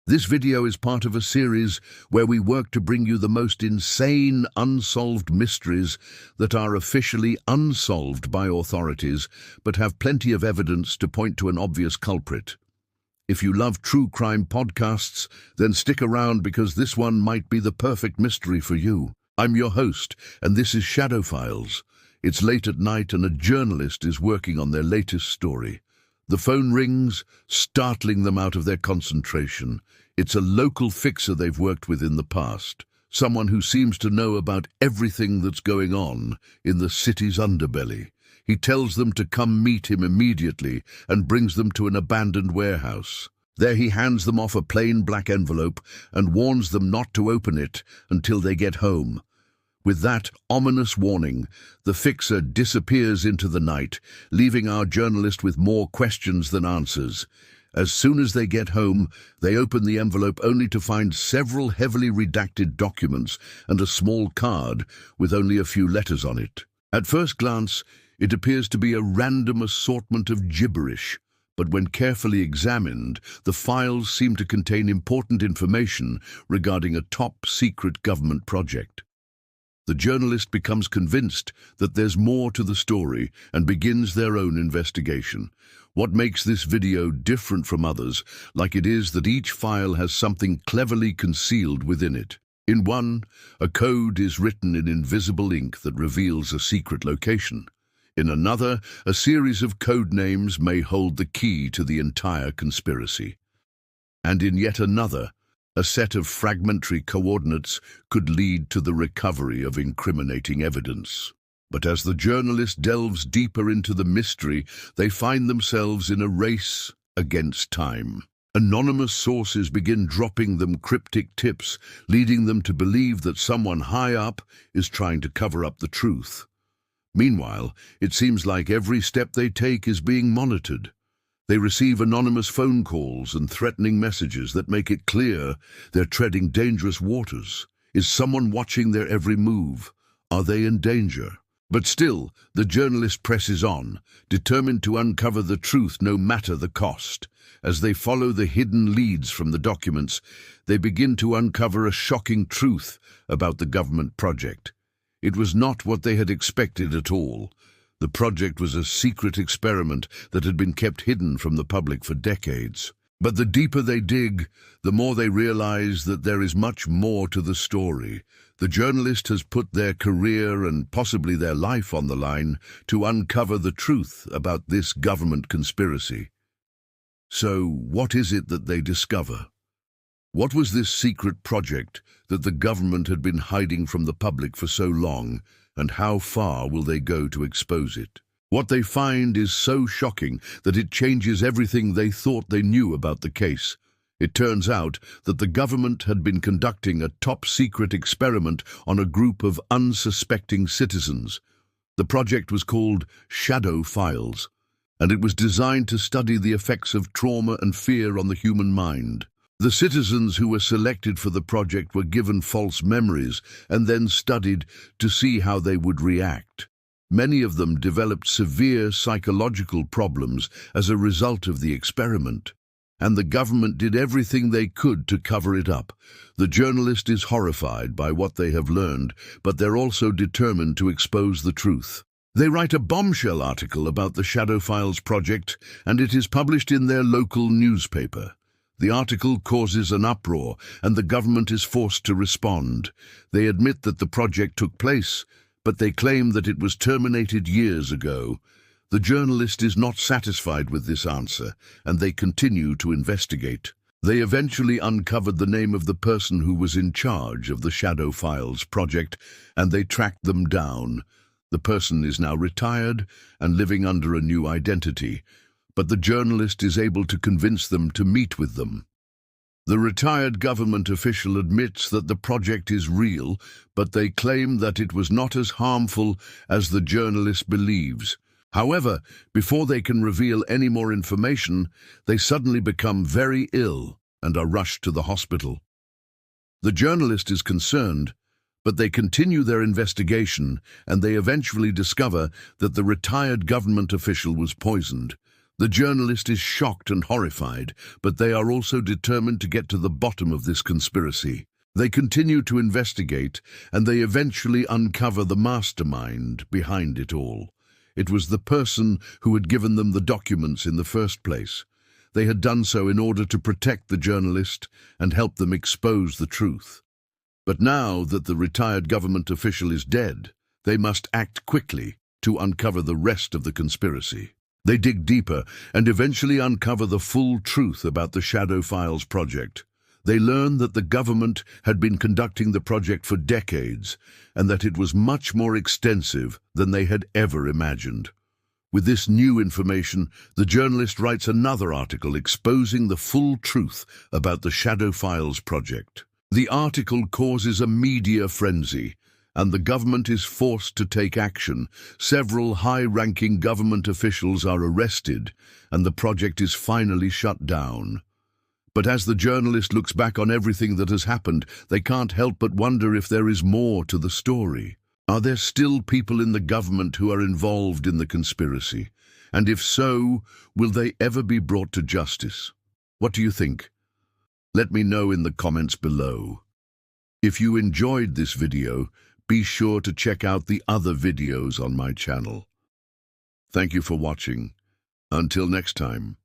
This video is part of a series where we work to bring you the most insane unsolved mysteries that are officially unsolved by authorities, but have plenty of evidence to point to an obvious culprit. If you love true crime podcasts, then stick around because this one might be the perfect mystery for you. I'm your host, and this is Shadow Files. It's late at night and a journalist is working on their latest story. The phone rings, startling them out of their concentration. It's a local fixer they've worked with in the past, someone who seems to know about everything that's going on in the city's underbelly. He tells them to come meet him immediately and brings them to an abandoned warehouse. There he hands them off a plain black envelope and warns them not to open it until they get home. With that ominous warning, the fixer disappears into the night, leaving our journalist with more questions than answers. As soon as they get home, they open the envelope only to find several heavily redacted documents and a small card with only a few letters on it. At first glance, it appears to be a random assortment of gibberish, but when carefully examined, the files seem to contain important information regarding a top-secret government project. The journalist becomes convinced that there's more to the story and begins their own investigation. What makes this video different from others, like it is that each file has something cleverly concealed within it. In one, a code is written in invisible ink that reveals a secret location. In another, a series of code names may hold the key to the entire conspiracy. And in yet another, a set of fragmentary coordinates could lead to the recovery of incriminating evidence. But as the journalist delves deeper into the mystery, they find themselves in a race against time. Anonymous sources begin dropping them cryptic tips, leading them to believe that someone high up is trying to cover up the truth. Meanwhile, it seems like every step they take is being monitored. They receive anonymous phone calls and threatening messages that make it clear they're treading dangerous waters. Is someone watching their every move? Are they in danger? But still, the journalist presses on, determined to uncover the truth no matter the cost. As they follow the hidden leads from the documents, they begin to uncover a shocking truth about the government project. It was not what they had expected at all. The project was a secret experiment that had been kept hidden from the public for decades. But the deeper they dig, the more they realize that there is much more to the story. The journalist has put their career and possibly their life on the line to uncover the truth about this government conspiracy. So, what is it that they discover? What was this secret project that the government had been hiding from the public for so long, and how far will they go to expose it? What they find is so shocking that it changes everything they thought they knew about the case. It turns out that the government had been conducting a top-secret experiment on a group of unsuspecting citizens. The project was called Shadow Files, and it was designed to study the effects of trauma and fear on the human mind. The citizens who were selected for the project were given false memories and then studied to see how they would react. Many of them developed severe psychological problems as a result of the experiment, and the government did everything they could to cover it up. The journalist is horrified by what they have learned, but they're also determined to expose the truth. They write a bombshell article about the Shadow Files project, and it is published in their local newspaper. The article causes an uproar, and the government is forced to respond. They admit that the project took place, but they claim that it was terminated years ago. The journalist is not satisfied with this answer, and they continue to investigate. They eventually uncovered the name of the person who was in charge of the Shadow Files project, and they tracked them down. The person is now retired and living under a new identity, but the journalist is able to convince them to meet with them. The retired government official admits that the project is real, but they claim that it was not as harmful as the journalist believes. However, before they can reveal any more information, they suddenly become very ill and are rushed to the hospital. The journalist is concerned, but they continue their investigation and they eventually discover that the retired government official was poisoned. The journalist is shocked and horrified, but they are also determined to get to the bottom of this conspiracy. They continue to investigate, and they eventually uncover the mastermind behind it all. It was the person who had given them the documents in the first place. They had done so in order to protect the journalist and help them expose the truth. But now that the retired government official is dead, they must act quickly to uncover the rest of the conspiracy. They dig deeper and eventually uncover the full truth about the Shadow Files project. They learn that the government had been conducting the project for decades and that it was much more extensive than they had ever imagined. With this new information, the journalist writes another article exposing the full truth about the Shadow Files project. The article causes a media frenzy, and the government is forced to take action. Several high-ranking government officials are arrested, and the project is finally shut down. But as the journalist looks back on everything that has happened, they can't help but wonder if there is more to the story. Are there still people in the government who are involved in the conspiracy? And if so, will they ever be brought to justice? What do you think? Let me know in the comments below. If you enjoyed this video, be sure to check out the other videos on my channel. Thank you for watching. Until next time.